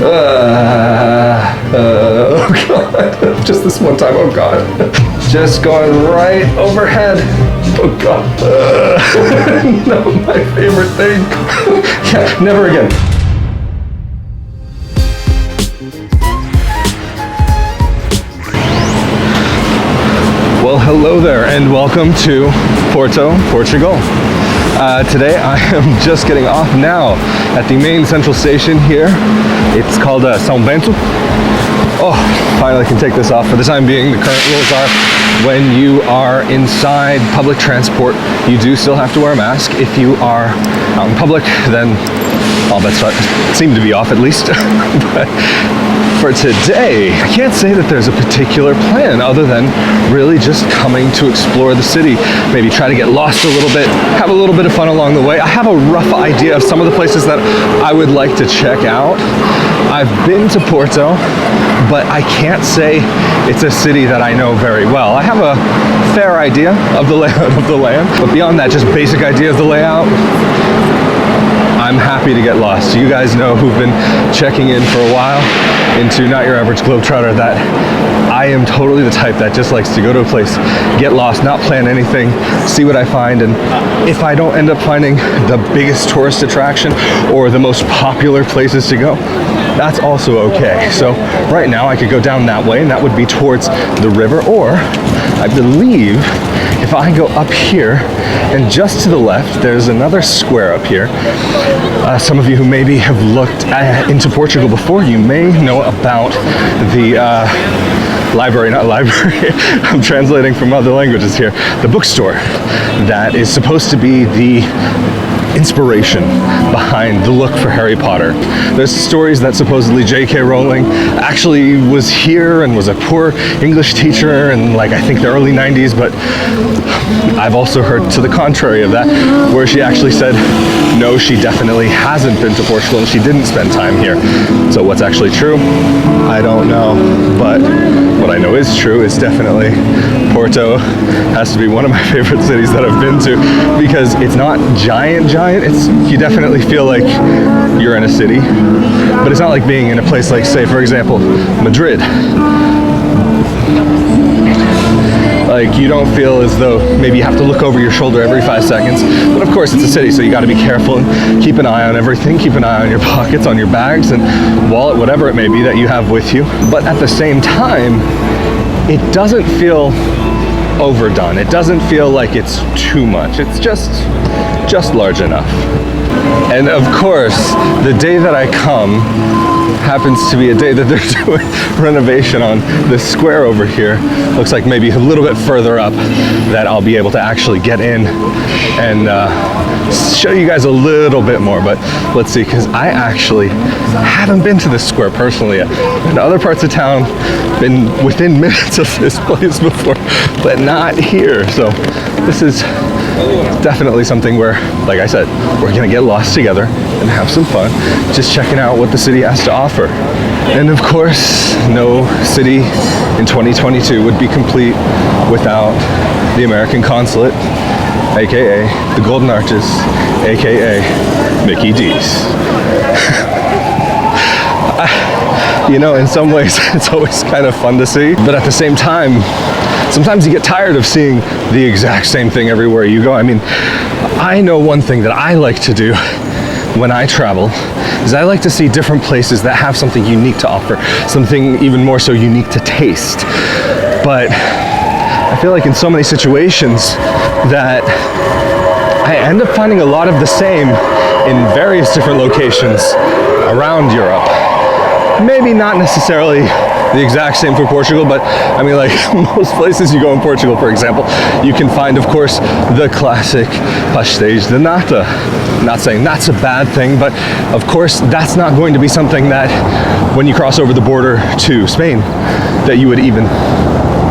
Oh God, just this one time, oh God. Just going right overhead. Oh God. No, my favorite thing. Yeah, never again. Well, hello there and welcome to Porto, Portugal. Today I am just getting off now at the main central station here. It's called São Bento. Oh, finally can take this off. For the time being, the current rules are when you are inside public transport, you do still have to wear a mask. If you are out in public, then all bets seem to be off at least. But for today, I can't say that there's a particular plan other than really just coming to explore the city, maybe try to get lost a little bit, have a little bit of fun along the way. I have a rough idea of some of the places that I would like to check out. I've been to Porto, but I can't say it's a city that I know very well. I have a fair idea of the layout of the land, but beyond that, just basic idea of the layout, I'm happy to get lost. You guys know who've been checking in for a while into Not Your Averge Globetrotter that I am totally the type that just likes to go to a place, get lost, not plan anything, see what I find, and if I don't end up finding the biggest tourist attraction or the most popular places to go, that's also okay. So right now I could go down that way and that would be towards the river, or I believe if I go up here and just to the left, there's another square up here. Some of you who maybe have looked into Portugal before, you may know about the library, not library, I'm translating from other languages here, the bookstore that is supposed to be the inspiration behind the look for Harry Potter. There's stories that supposedly J.K. Rowling actually was here and was a poor English teacher in like I think the early 90s, but I've also heard to the contrary of that, where she actually said no, she definitely hasn't been to Portugal and she didn't spend time here. So what's actually true? I don't know, but what I know is true is definitely Porto has to be one of my favorite cities that I've been to, because it's not giant, it's, you definitely feel like you're in a city, but it's not like being in a place like, say, for example, Madrid. Like, you don't feel as though maybe you have to look over your shoulder every 5 seconds, but of course it's a city, so you got to be careful and keep an eye on everything, keep an eye on your pockets, on your bags and wallet, whatever it may be that you have with you. But at the same time, it doesn't feel overdone. It doesn't feel like it's too much. It's just large enough. And of course, the day that I come happens to be a day that they're doing renovation on this square over here. Looks like maybe a little bit further up that I'll be able to actually get in and show you guys a little bit more. But let's see, because I actually haven't been to this square personally yet. In other parts of town, been within minutes of this place before, but not here. So this is definitely something where, like I said, we're gonna get lost together and have some fun, just checking out what the city has to offer. And of course, no city in 2022 would be complete without the American consulate, aka the Golden Arches, aka Mickey D's. You know, in some ways, it's always kind of fun to see, but at the same time, sometimes you get tired of seeing the exact same thing everywhere you go. I mean, I know one thing that I like to do when I travel is I like to see different places that have something unique to offer, something even more so unique to taste. But I feel like in so many situations that I end up finding a lot of the same in various different locations around Europe. Maybe not necessarily the exact same for Portugal, but I mean, like most places you go in Portugal, for example, you can find, of course, the classic pastéis de nata. I'm not saying that's a bad thing, but of course, that's not going to be something that when you cross over the border to Spain, that you would even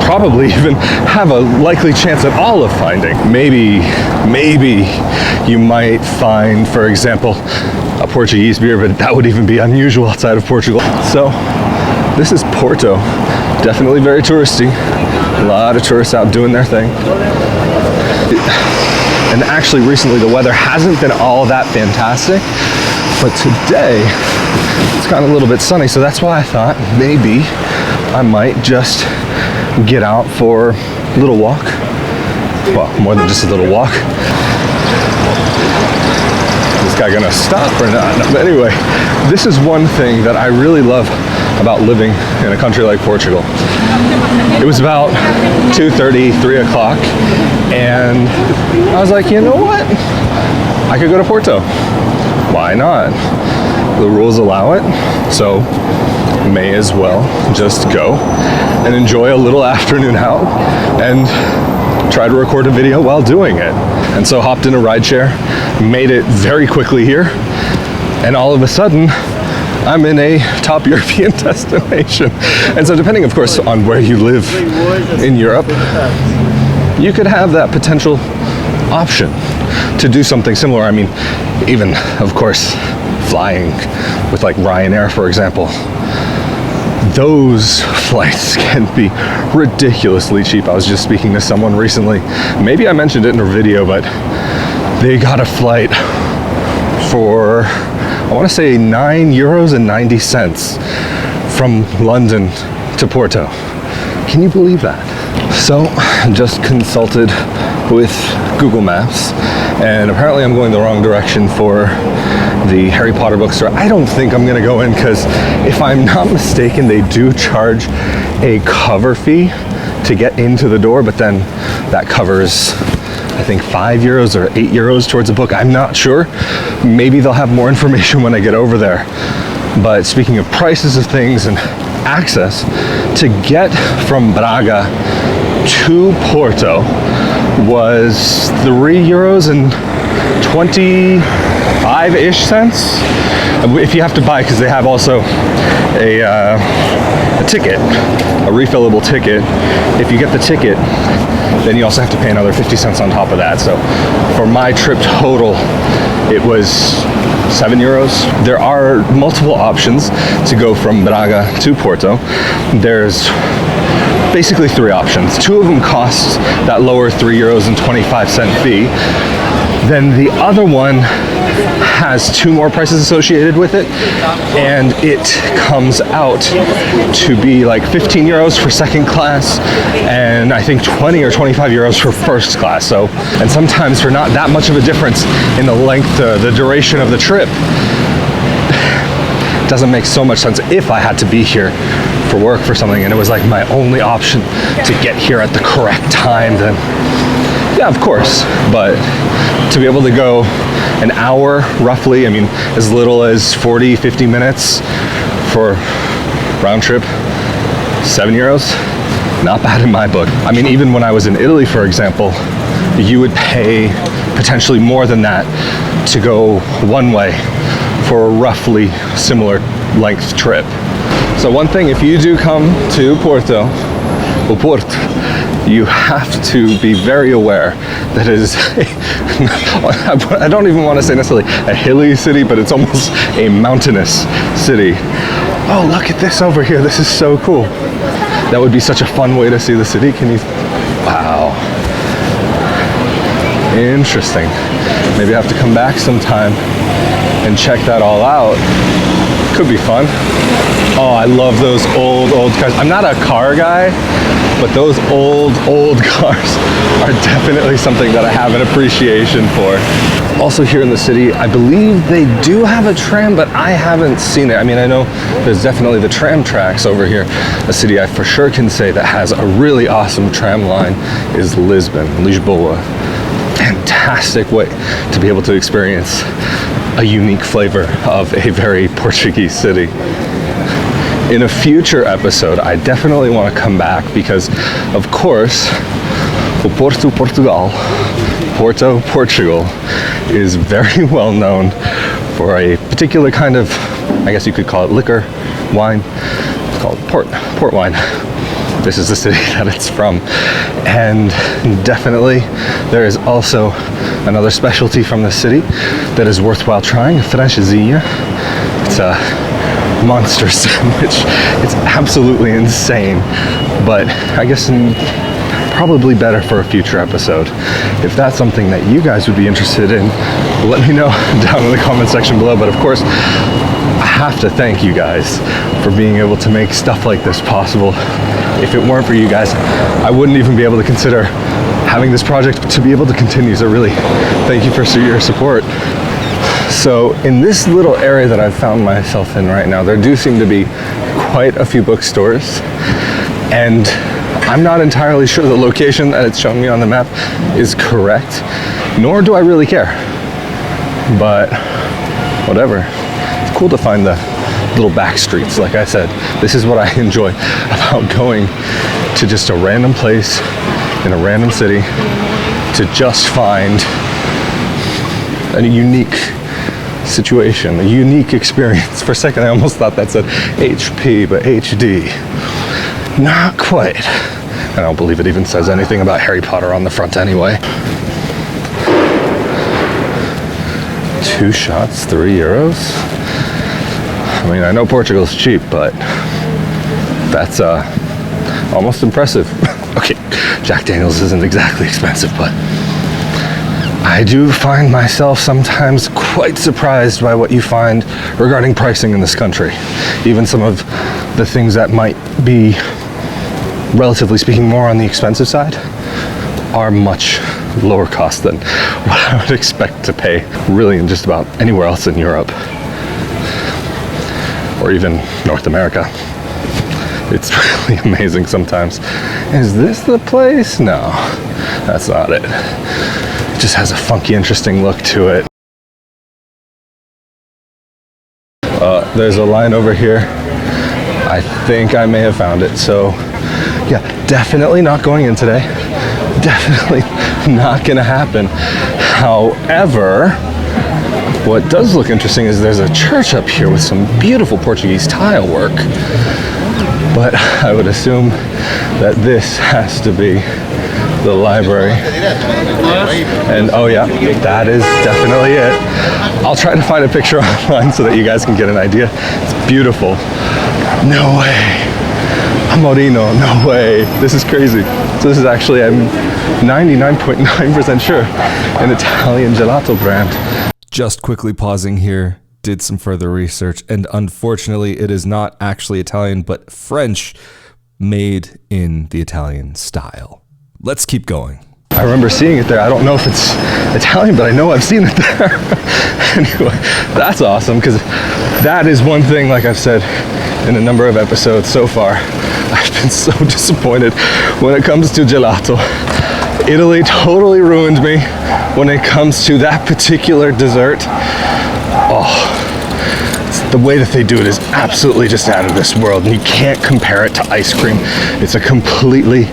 probably even have a likely chance at all of finding. Maybe you might find, for example, a Portuguese beer, but that would even be unusual outside of Portugal. So this is Porto, definitely very touristy. A lot of tourists out doing their thing. And actually recently the weather hasn't been all that fantastic, but today it's gotten a little bit sunny, so that's why I thought maybe I might just get out for a little walk. Well, more than just a little walk. Is this guy gonna stop or not? No, but anyway, this is one thing that I really love about living in a country like Portugal. It was about 2:30, 3 o'clock, and I was like, you know what? I could go to Porto. Why not? The rules allow it, so may as well just go and enjoy a little afternoon out and try to record a video while doing it. And so hopped in a rideshare, made it very quickly here, and all of a sudden I'm in a top European destination. And so depending, of course, on where you live in Europe, you could have that potential option to do something similar. I mean, even, of course, flying with like Ryanair, for example, those flights can be ridiculously cheap. I was just speaking to someone recently, maybe I mentioned it in a video, but they got a flight for, I want to say €9.90 from London to Porto. Can you believe that? So just consulted with Google Maps, and apparently I'm going the wrong direction for the Harry Potter bookstore. I don't think I'm gonna go in because if I'm not mistaken, they do charge a cover fee to get into the door, but then that covers, I think, €5 or €8 towards a book. I'm not sure. Maybe they'll have more information when I get over there. But speaking of prices of things and access, to get from Braga to Porto was €3.25-ish cents. If you have to buy, because they have also a ticket, a refillable ticket. If you get the ticket, then you also have to pay another 50 cents on top of that. So for my trip total, it was €7. There are multiple options to go from Braga to Porto. There's basically 3 options. 2 of them cost that lower €3.25 fee. Then the other one has 2 more prices associated with it, and it comes out to be like €15 for second class, and I think 20 or €25 for first class. So, and sometimes for not that much of a difference in the length, the duration of the trip, doesn't make so much sense. If I had to be here for work for something and it was like my only option to get here at the correct time, then yeah, of course. But to be able to go an hour roughly, I mean, as little as 40, 50 minutes for round trip, €7, not bad in my book. I mean, even when I was in Italy, for example, you would pay potentially more than that to go one way for a roughly similar length trip. So one thing, if you do come to Porto, Oporto, you have to be very aware that it is I don't even want to say necessarily a hilly city, but it's almost a mountainous city. Oh, look at this over here. This is so cool. That would be such a fun way to see the city. Can you, wow. Interesting. Maybe I have to come back sometime and check that all out. Could be fun. Oh, I love those old cars. I'm not a car guy, but those old cars are definitely something that I have an appreciation for. Also here in the city, I believe they do have a tram, but I haven't seen it. I mean, I know there's definitely the tram tracks over here. A city I for sure can say that has a really awesome tram line is Lisboa. Fantastic way to be able to experience a unique flavor of a very Portuguese city. In a future episode, I definitely want to come back because, of course, Porto Portugal, Porto Portugal, is very well known for a particular kind of, I guess you could call it liquor, wine. It's called port wine. This is the city that it's from. And definitely there is also another specialty from the city that is worthwhile trying, francesinha. It's a monster sandwich. It's absolutely insane, but I guess probably better for a future episode. If that's something that you guys would be interested in, let me know down in the comment section below. But of course, I have to thank you guys for being able to make stuff like this possible. If it weren't for you guys, I wouldn't even be able to consider having this project to be able to continue. So really, thank you for your support. So in this little area that I've found myself in right now, there do seem to be quite a few bookstores, and I'm not entirely sure the location that it's showing me on the map is correct, nor do I really care. But whatever. It's cool to find the little back streets. Like I said, this is what I enjoy about going to just a random place in a random city to just find a unique situation, a unique experience. For a second, I almost thought that said HP, but HD. Not quite. I don't believe it even says anything about Harry Potter on the front anyway. 2 shots, €3. I mean, I know Portugal's cheap, but that's almost impressive. Okay, Jack Daniels isn't exactly expensive, but I do find myself sometimes quite surprised by what you find regarding pricing in this country. Even some of the things that might be, relatively speaking, more on the expensive side are much lower cost than what I would expect to pay really in just about anywhere else in Europe or even North America. It's really amazing sometimes. Is this the place? No, that's not it. It just has a funky, interesting look to it. There's a line over here. I think I may have found it. So yeah, definitely not going in today. Definitely not gonna happen. However, what does look interesting is there's a church up here with some beautiful Portuguese tile work. But I would assume that this has to be the library. And oh yeah, that is definitely it. I'll try to find a picture online so that you guys can get an idea. It's beautiful. No way. Amorino, no way. This is crazy. So this is actually, I'm 99.9% sure, an Italian gelato brand. Just quickly pausing here, did some further research, and unfortunately it is not actually Italian, but French, made in the Italian style. Let's keep going. I remember seeing it there. I don't know if it's Italian, but I know I've seen it there. Anyway, that's awesome, because that is one thing, like I've said in a number of episodes so far, I've been so disappointed when it comes to gelato. Italy totally ruined me when it comes to that particular dessert. Oh, the way that they do it is absolutely just out of this world, and you can't compare it to ice cream. It's a completely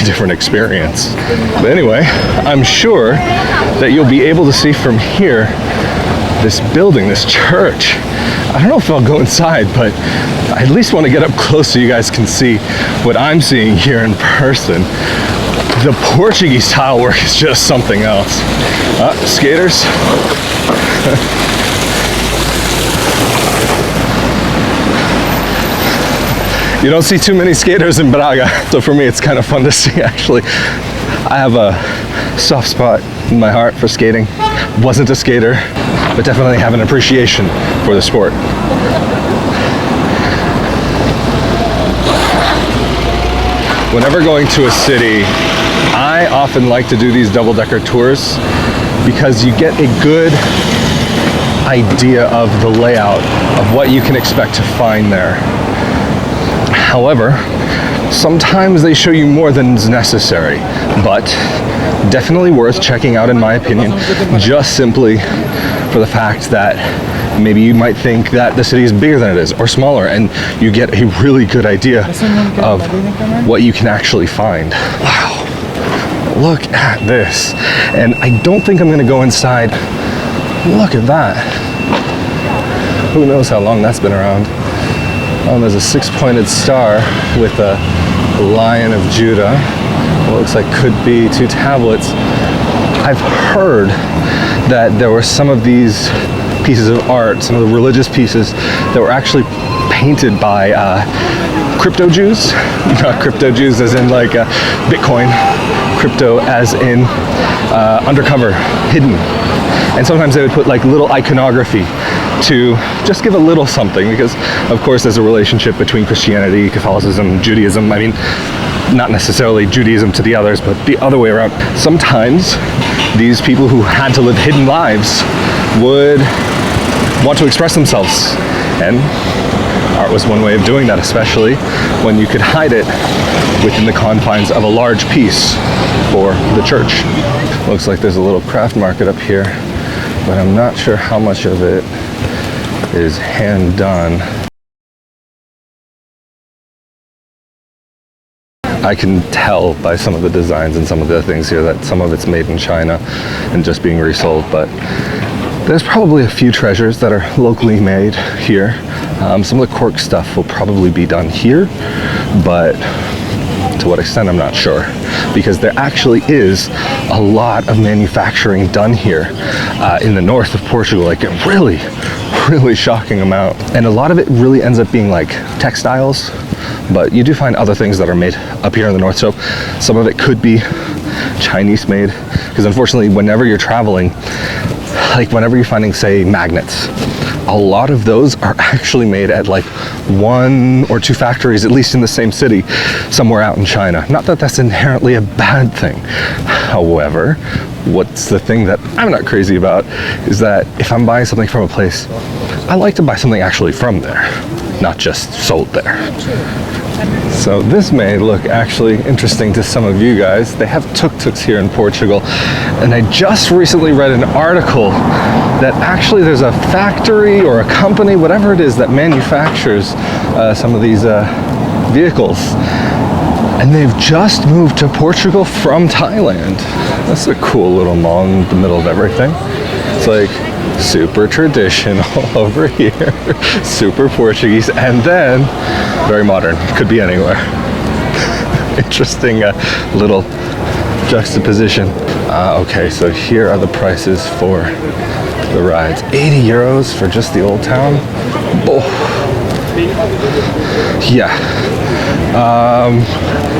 different experience. But anyway, I'm sure that you'll be able to see from here this building, this church. I don't know if I'll go inside, but I at least want to get up close so you guys can see what I'm seeing here in person. The Portuguese tile work is just something else. Skaters. You don't see too many skaters in Braga, so for me it's kind of fun to see actually. I have a soft spot in my heart for skating. Wasn't a skater, but definitely have an appreciation for the sport. Whenever going to a city, I often like to do these double-decker tours because you get a good idea of the layout of what you can expect to find there. However, sometimes they show you more than is necessary, but definitely worth checking out in my opinion, just simply for the fact that maybe you might think that the city is bigger than it is or smaller, and you get a really good idea of what you can actually find. Wow, look at this. And I don't think I'm going to go inside. Look at that. Who knows how long that's been around. There's a 6-pointed star with a Lion of Judah. What looks like could be 2 tablets. I've heard that there were some of these pieces of art, some of the religious pieces, that were actually painted by crypto Jews. Not crypto Jews as in like Bitcoin. Crypto as in undercover, hidden. And sometimes they would put like little iconography to just give a little something, because of course there's a relationship between Christianity, Catholicism, Judaism. I mean, not necessarily Judaism to the others, but the other way around. Sometimes these people who had to live hidden lives would want to express themselves, and art was one way of doing that, especially when you could hide it within the confines of a large piece for the church. Looks like there's a little craft market up here, but I'm not sure how much of it is hand done. I can tell by some of the designs and some of the things here that some of it's made in China and just being resold, but there's probably a few treasures that are locally made here. Some of the cork stuff will probably be done here, but to what extent I'm not sure, because there actually is a lot of manufacturing done here in the north of Portugal, like a really shocking amount, and a lot of it really ends up being like textiles, but you do find other things that are made up here in the north, so some of it could be Chinese made, because unfortunately whenever you're traveling, like whenever you're finding, say, magnets, a lot of those are actually made at like 1 or 2 factories, at least in the same city, somewhere out in China. Not that that's inherently a bad thing. However, what's the thing that I'm not crazy about is that if I'm buying something from a place, I like to buy something actually from there, not just sold there. So this may look actually interesting to some of you guys. They have tuk-tuks here in Portugal, and I just recently read an article that actually there's a factory or a company, whatever it is, that manufactures some of these vehicles, and they've just moved to Portugal from Thailand. That's a cool little mall in the middle of everything. It's like super traditional over here, super Portuguese, and then very modern. Could be anywhere. Interesting little juxtaposition. Okay, so here are the prices for the rides. 80 euros for just the old town. Oh. Yeah.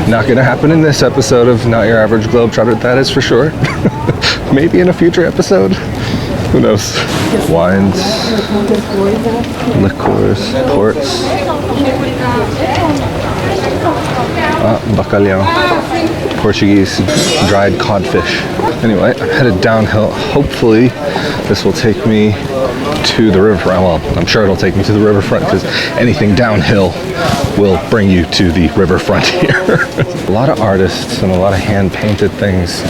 Not gonna happen in this episode of Not Your Average Globetrotter, that is for sure. Maybe in a future episode. Who knows? Wines, liqueurs, ports. Bacalhau. Portuguese dried codfish. Anyway, I'm headed downhill. Hopefully this will take me to the riverfront. Well, I'm sure it'll take me to the riverfront, because anything downhill will bring you to the riverfront here. A lot of artists and a lot of hand-painted things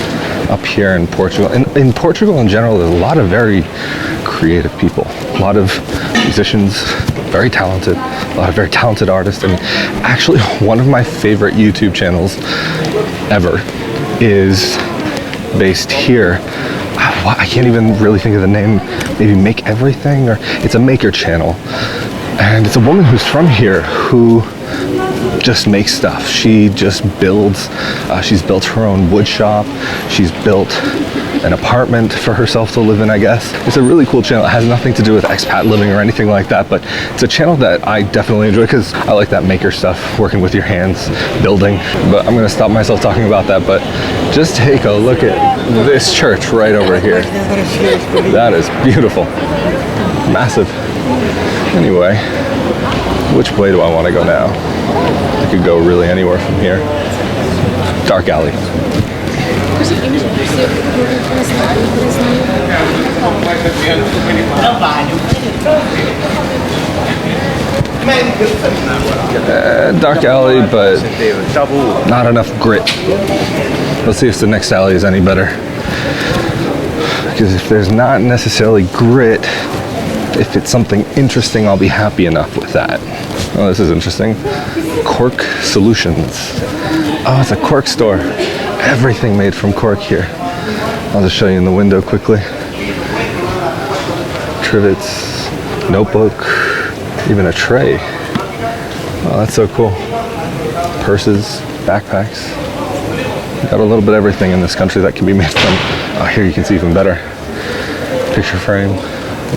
up here in Portugal. In Portugal in general, there's a lot of very creative people. A lot of musicians, very talented, a lot of very talented artists. And actually, one of my favorite YouTube channels ever is based here. I can't even really think of the name. Maybe Make Everything, or it's a maker channel. And it's a woman who's from here who just makes stuff. She just builds. She's built her own wood shop. She's built an apartment for herself to live in, I guess. It's a really cool channel. It has nothing to do with expat living or anything like that, but it's a channel that I definitely enjoy, because I like that maker stuff, working with your hands, building. But I'm gonna stop myself talking about that, but just take a look at this church right over here. That is beautiful. Massive. Anyway, which way do I want to go now? I could go really anywhere from here. Dark alley. Dark alley, but not enough grit. Let's see if the next alley is any better. Because if there's not necessarily grit, if it's something interesting, I'll be happy enough with that. Oh, this is interesting. Cork Solutions. Oh, it's a cork store. Everything made from cork here. I'll just show you in the window quickly. Trivets, notebook, even a tray. Oh, that's so cool. Purses, backpacks. Got a little bit of everything in this country that can be made from. Oh, here you can see even better. Picture frame,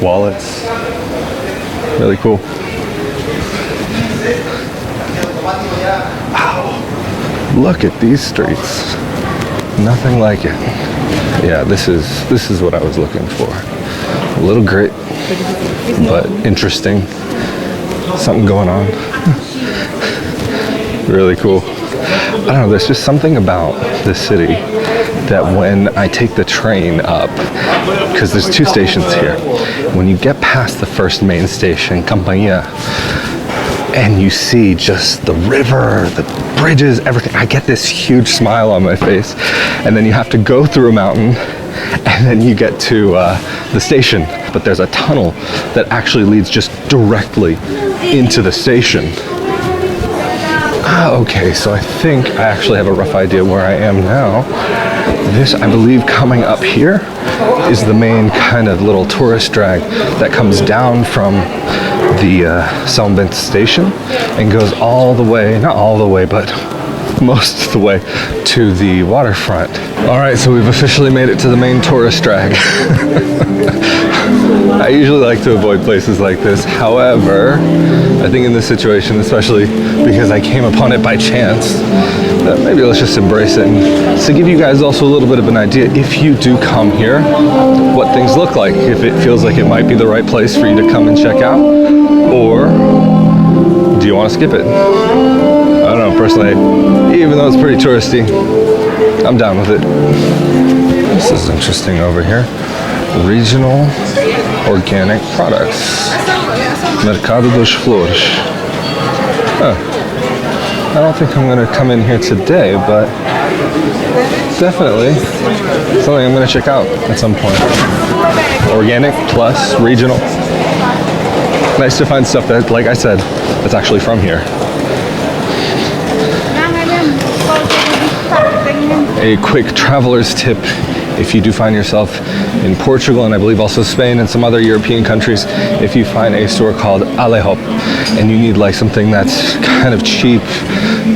wallets. Really cool. Wow. Look at these streets. Nothing like it. Yeah, this is what I was looking for. A little grit, but interesting. Something going on. Really cool. I don't know, there's just something about this city that when I take the train up, because there's 2 stations here, when you get past the first main station, Campania, and you see just the river, the bridges, everything, I get this huge smile on my face. And then you have to go through a mountain, and then you get to the station. But there's a tunnel that actually leads just directly into the station. Okay, so I think I actually have a rough idea where I am now. This, I believe, coming up here is the main kind of little tourist drag that comes down from the São Bento station and goes all the way, not all the way, but most of the way to the waterfront. All right, so we've officially made it to the main tourist drag. I usually like to avoid places like this. However, I think in this situation, especially because I came upon it by chance, maybe let's just embrace it. And to give you guys also a little bit of an idea, if you do come here, what things look like, if it feels like it might be the right place for you to come and check out, or do you want to skip it? I don't know, personally, even though it's pretty touristy, I'm down with it. This is interesting over here. Regional organic products. Mercado dos Flores. I don't think I'm going to come in here today, but definitely something I'm going to check out at some point. Organic plus regional. Nice to find stuff that, like I said, that's actually from here. A quick traveler's tip: if you do find yourself in Portugal, and I believe also Spain and some other European countries, if you find a store called Alehop and you need like something that's kind of cheap,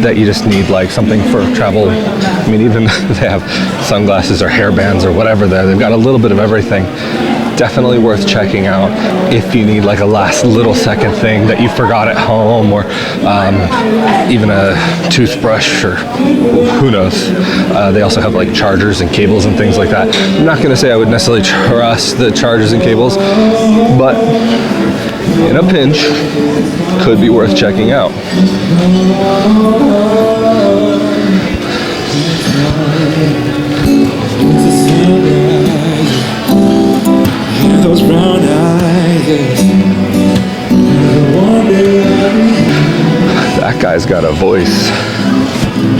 that you just need like something for travel, I mean, even they have sunglasses or hairbands or whatever there, they've got a little bit of everything. Definitely worth checking out if you need like a last little second thing that you forgot at home, or even a toothbrush, or who knows. They also have like chargers and cables and things like that. I'm not going to say I would necessarily trust the chargers and cables, but in a pinch, could be worth checking out. Those brown eyes. That guy's got a voice.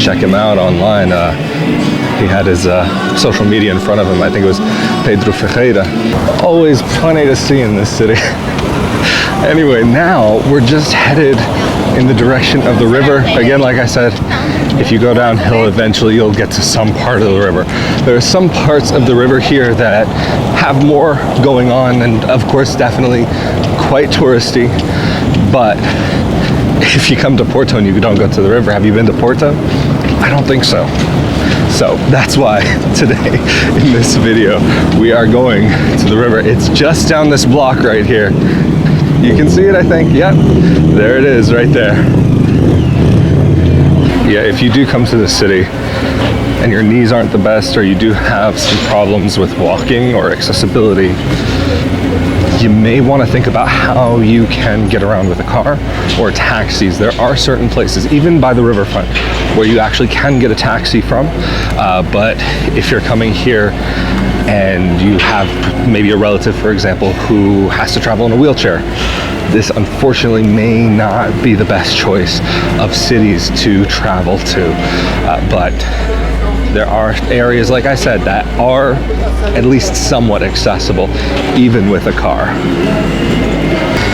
Check him out online. He had his social media in front of him. I think it was Pedro Ferreira. Always plenty to see in this city. Anyway, now we're just headed in the direction of the river. Again, like I said, if you go downhill, eventually you'll get to some part of the river. There are some parts of the river here that have more going on, and of course, definitely quite touristy. But if you come to Porto and you don't go to the river, have you been to Porto? I don't think so. So that's why today in this video, we are going to the river. It's just down this block right here. You can see it, I think. Yep, there it is right there. Yeah, if you do come to the city and your knees aren't the best, or you do have some problems with walking or accessibility, you may want to think about how you can get around with a car or taxis. There are certain places, even by the riverfront, where you actually can get a taxi from. But if you're coming here and you have maybe a relative, for example, who has to travel in a wheelchair, this unfortunately may not be the best choice of cities to travel to. But there are areas, like I said, that are at least somewhat accessible, even with a car.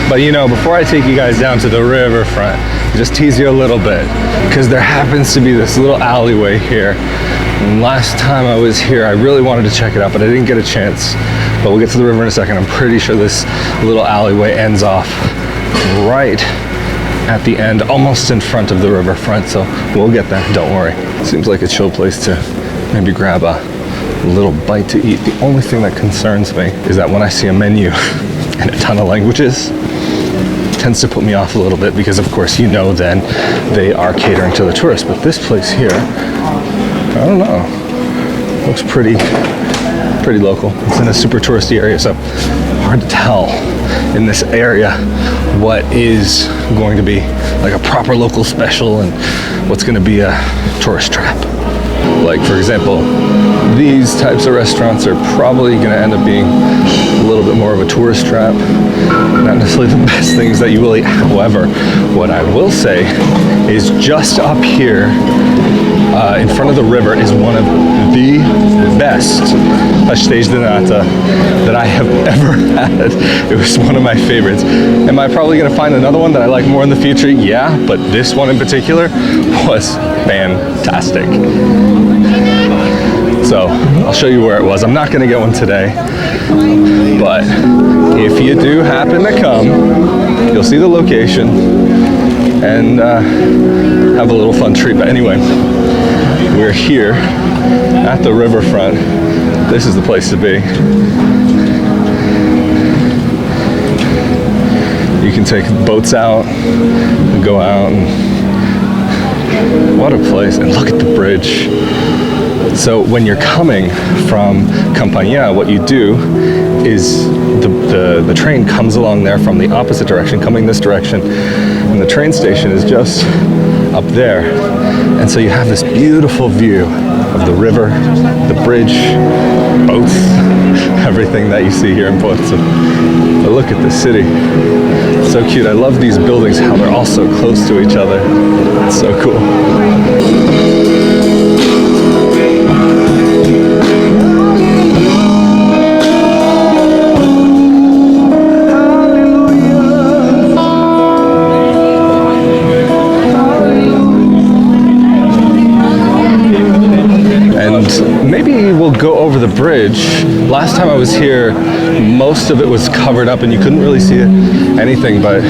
But you know, before I take you guys down to the riverfront, just tease you a little bit, because there happens to be this little alleyway here. And last time I was here, I really wanted to check it out, but I didn't get a chance. But we'll get to the river in a second. I'm pretty sure this little alleyway ends off right at the end, almost in front of the riverfront, so we'll get there, don't worry. Seems like a chill place to maybe grab a little bite to eat. The only thing that concerns me is that when I see a menu in a ton of languages, it tends to put me off a little bit, because of course, you know, then they are catering to the tourists. But this place here, I don't know, looks pretty local. It's in a super touristy area, so hard to tell in this area what is going to be like a proper local special and what's going to be a tourist trap. Like, for example, these types of restaurants are probably going to end up being a little bit more of a tourist trap. Not necessarily the best things that you will eat. However, what I will say is just up here in front of the river is one of the best pastéis de nata that I have ever had. It was one of my favorites. Am I probably going to find another one that I like more in the future? Yeah, but this one in particular was fantastic. So I'll show you where it was. I'm not going to get one today, but if you do happen to come, you'll see the location and have a little fun treat. But anyway, we're here at the riverfront. This is the place to be. You can take boats out and go out, and what a place. And look at the bridge. So when you're coming from Campania, what you do is the train comes along there from the opposite direction, coming this direction, and the train station is just up there. And so you have this beautiful view of the river, the bridge, boats, everything that you see here in Porto. But look at the city. It's so cute. I love these buildings, how they're all so close to each other. It's so cool. We'll go over the bridge. Last time I was here, most of it was covered up and you couldn't really see anything, but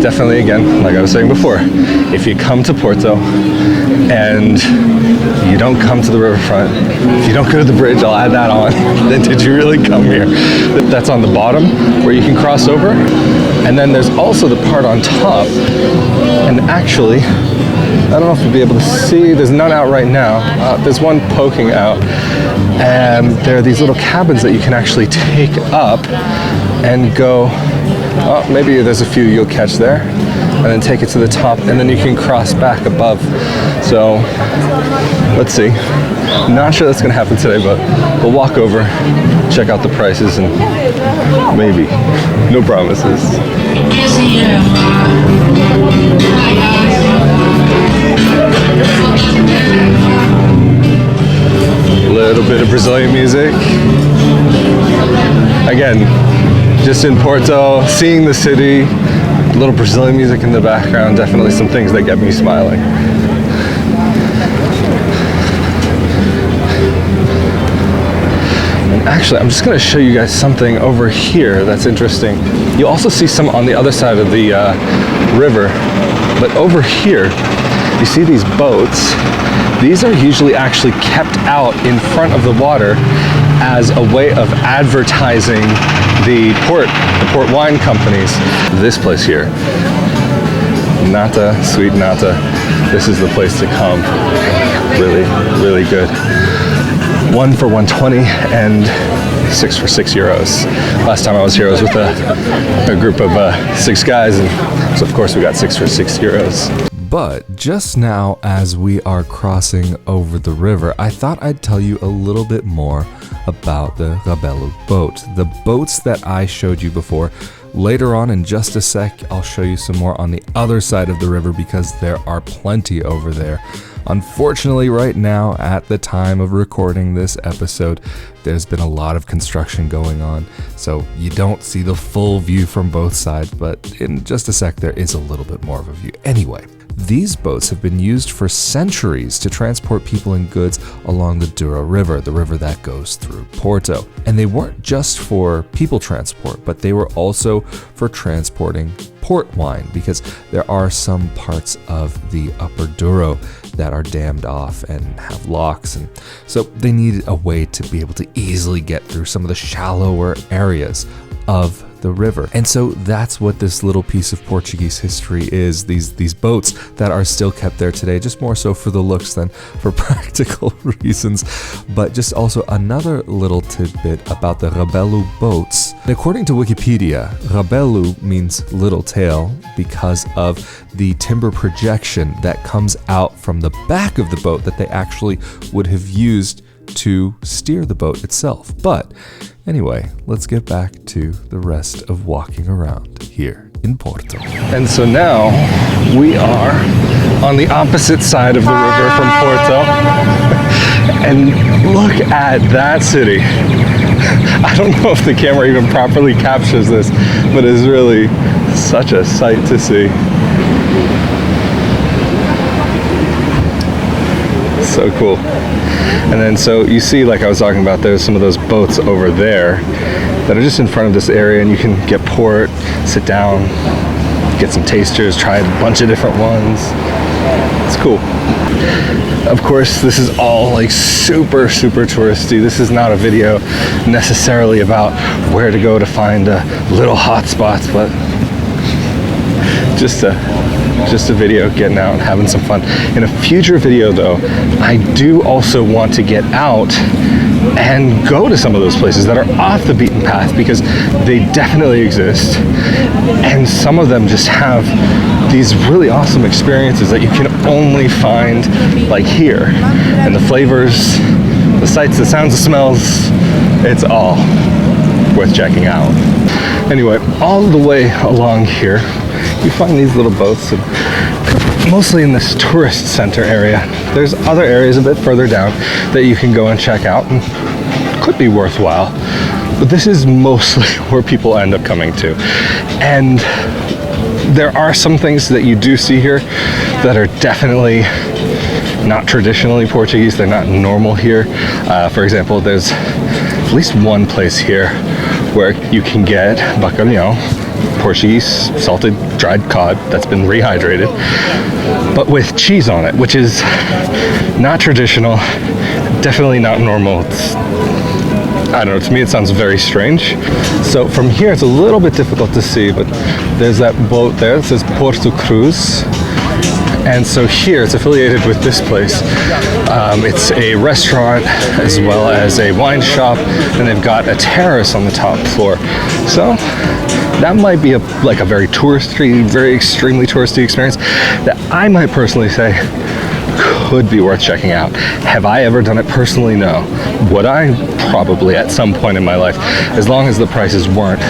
definitely, again, like I was saying before, if you come to Porto and you don't come to the riverfront, if you don't go to the bridge, I'll add that on, then did you really come here? That's on the bottom where you can cross over. And then there's also the part on top, and actually, I don't know if you'll be able to see, there's none out right now. There's one poking out, and there are these little cabins that you can actually take up and go, oh, maybe there's a few you'll catch there, and then take it to the top, and then you can cross back above. So, let's see. Not sure that's gonna happen today, but we'll walk over, check out the prices, and maybe. No promises. A little bit of Brazilian music. Again, just in Porto, seeing the city, a little Brazilian music in the background, definitely some things that get me smiling. And actually, I'm just going to show you guys something over here that's interesting. You also see some on the other side of the river, but over here, you see these boats. These are usually actually kept out in front of the water as a way of advertising the port wine companies. This place here, Nata, sweet Nata. This is the place to come. Really, really good. 1 for 120 and 6 for €6. Last time I was here, I was with a group of 6 guys, and so of course we got 6 for €6. But just now, as we are crossing over the river, I thought I'd tell you a little bit more about the Rabelo boat. The boats that I showed you before. Later on, in just a sec, I'll show you some more on the other side of the river because there are plenty over there. Unfortunately, right now, at the time of recording this episode, there's been a lot of construction going on, so you don't see the full view from both sides, but in just a sec, there is a little bit more of a view. Anyway, these boats have been used for centuries to transport people and goods along the Douro River, the river that goes through Porto. And they weren't just for people transport, but they were also for transporting port wine, because there are some parts of the upper Douro that are dammed off and have locks, and so they needed a way to be able to easily get through some of the shallower areas of the river. And so that's what this little piece of Portuguese history is, these boats that are still kept there today, just more so for the looks than for practical reasons. But just also another little tidbit about the Rabelo boats. According to Wikipedia, Rabelo means little tail because of the timber projection that comes out from the back of the boat that they actually would have used to steer the boat itself. But anyway, let's get back to the rest of walking around here in Porto. And so now we are on the opposite side of the river from Porto. And look at that city. I don't know if the camera even properly captures this, but it's really such a sight to see. So cool. And then so you see, like I was talking about, there's some of those boats over there that are just in front of this area, and you can get port, sit down, get some tasters, try a bunch of different ones. It's cool. Of course, this is all like super touristy. This is not a video necessarily about where to go to find little hot spots, but just a video getting out and having some fun. In a future video though, I do also want to get out and go to some of those places that are off the beaten path, because they definitely exist, and some of them just have these really awesome experiences that you can only find like here. And the flavors, the sights, the sounds, the smells, it's all worth checking out. Anyway, all the way along here you find these little boats, and mostly in this tourist center area. There's other areas a bit further down that you can go and check out and could be worthwhile, but this is mostly where people end up coming to. And there are some things that you do see here that are definitely not traditionally Portuguese. They're not normal here. For example, there's at least one place here where you can get bacalhau, Portuguese salted dried cod that's been rehydrated, but with cheese on it, which is not traditional, definitely not normal. I don't know, to me it sounds very strange. So from here it's a little bit difficult to see, but there's that boat there that says Porto Cruz. And so here it's affiliated with this place. It's a restaurant as well as a wine shop, and they've got a terrace on the top floor. So that might be like a very touristy, very extremely touristy experience that I might personally say could be worth checking out. Have I ever done it personally? No. Would I? Probably at some point in my life, as long as the prices weren't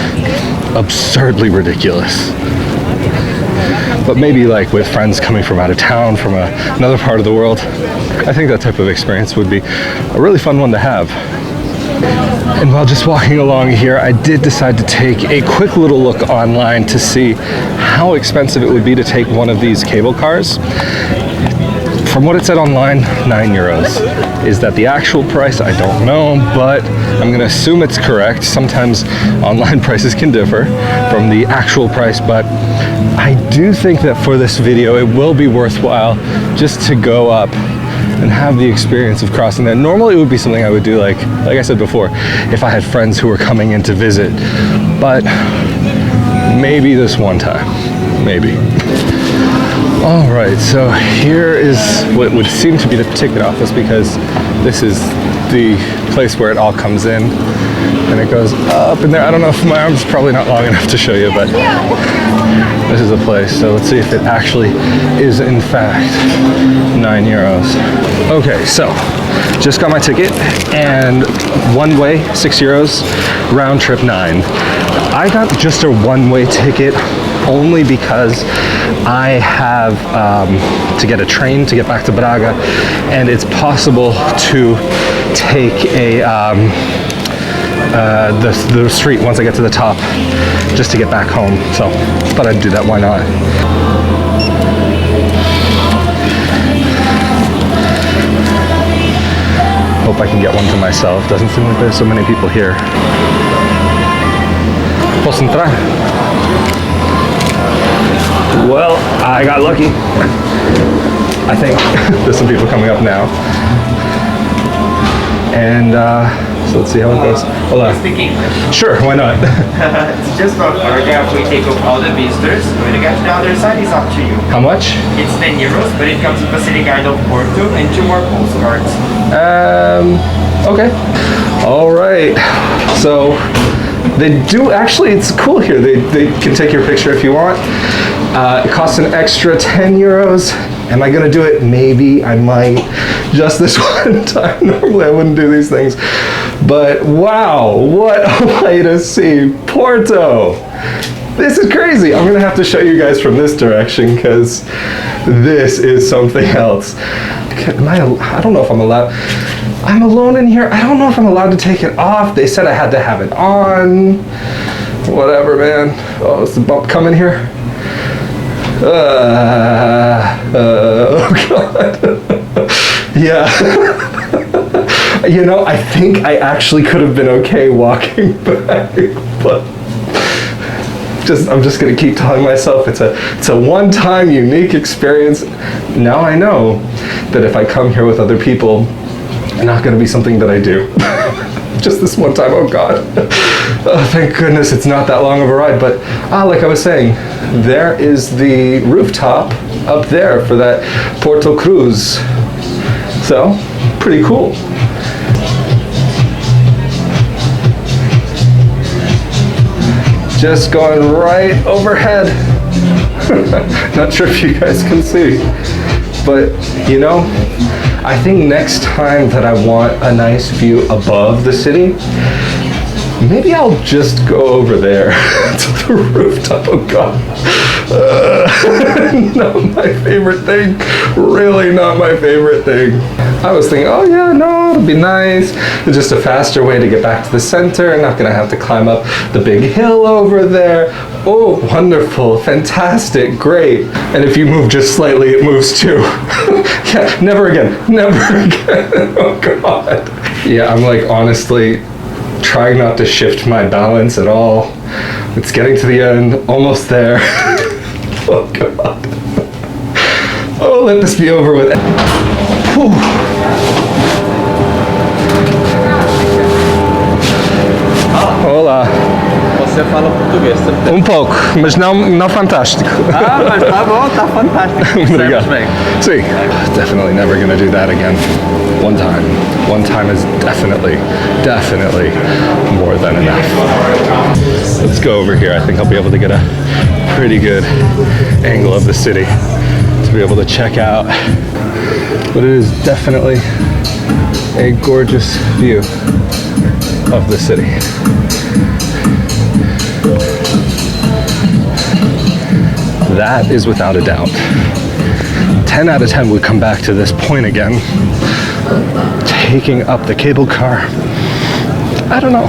absurdly ridiculous. But maybe like with friends coming from out of town, from another part of the world, I think that type of experience would be a really fun one to have. And while just walking along here, I did decide to take a quick little look online to see how expensive it would be to take one of these cable cars. From what it said online, €9. Is that the actual price? I don't know, but I'm going to assume it's correct. Sometimes online prices can differ from the actual price, but I do think that for this video, it will be worthwhile just to go up and have the experience of crossing that. Normally it would be something I would do, like I said before, if I had friends who were coming in to visit, but maybe this one time, maybe. All right, so here is what would seem to be the ticket office, because this is the place where it all comes in, and it goes up in there. I don't know if my arm's probably not long enough to show you, but this is the place. So let's see if it actually is in fact €9. Okay, so just got my ticket, and one way €6, round trip 9. I got just a one-way ticket only because I have to get a train to get back to Braga, and it's possible to take a the street once I get to the top just to get back home. So thought I'd do that. Why not? Hope I can get one to myself. Doesn't seem like there's so many people here. Posso entrar? Well, I got lucky. I think there's some people coming up now. And So let's see how it goes. Hola. Speak English. Sure, why not? It's just about paragraph. We take off all the visitors. When you get to the other side, it's up to you. How much? It's 10 euros, but it comes with a city guide of Porto and 2 more postcards. Okay. All right. So they do actually, it's cool here. They can take your picture if you want. It costs an extra 10 euros. Am I gonna do it? Maybe, I might. Just this one time. Normally I wouldn't do these things. But wow, what a way to see Porto. This is crazy. I'm gonna have to show you guys from this direction because this is something else. I don't know if I'm allowed. I'm alone in here. I don't know if I'm allowed to take it off. They said I had to have it on. Whatever, man. Oh, is the bump coming here? Oh God. Yeah. You know, I think I actually could have been okay walking back, but I'm just gonna keep telling myself it's a one-time unique experience. Now I know that if I come here with other people, it's not gonna be something that I do. Just this one time, oh God. Oh, thank goodness it's not that long of a ride, but like I was saying, there is the rooftop up there for that Porto cruise. So, pretty cool. Just going right overhead. Not sure if you guys can see, but you know, I think next time that I want a nice view above the city, maybe I'll just go over there to the rooftop. Oh God. Not my favorite thing. Really not my favorite thing. I was thinking, oh yeah, no, it'll be nice. It's just a faster way to get back to the center. I'm not gonna have to climb up the big hill over there. Oh, wonderful, fantastic, great. And if you move just slightly, it moves too. Yeah, never again, never again. Oh God. Yeah, I'm like honestly trying not to shift my balance at all. It's getting to the end, almost there. Oh God. Oh, let this be over with. Whew. Olá. Você fala português, certeza? Pouco, mas não fantástico. Mas tá bom, tá fantástico. Obrigado. See, definitely never gonna do that again. One time. One time is definitely more than enough. Let's go over here. I think I'll be able to get a pretty good angle of the city to be able to check out. But it is definitely a gorgeous view of the city. That is without a doubt. 10 out of 10 would come back to this point again. Taking up the cable car. I don't know.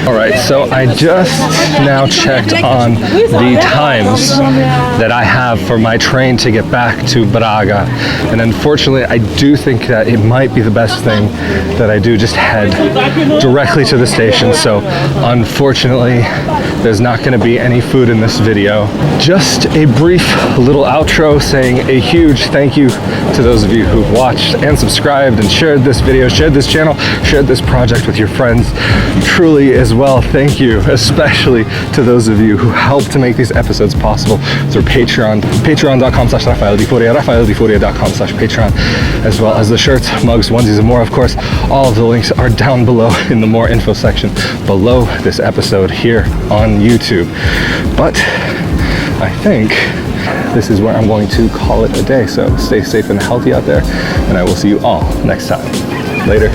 All right, so I just now checked on the times that I have for my train to get back to Braga. And unfortunately, I do think that it might be the best thing that I do just head directly to the station. So unfortunately, there's not gonna be any food in this video. Just a brief little outro saying a huge thank you to those of you who've watched and subscribed and shared this video, shared this channel, shared this project with your friends. Truly as well, thank you, especially to those of you who helped to make these episodes possible through Patreon, patreon.com/Rafael di Furia, rafaeldifuria.com/Patreon, as well as the shirts, mugs, onesies, and more, of course. All of the links are down below in the more info section below this episode here on YouTube. But I think this is where I'm going to call it a day. So stay safe and healthy out there, and I will see you all next time. Later.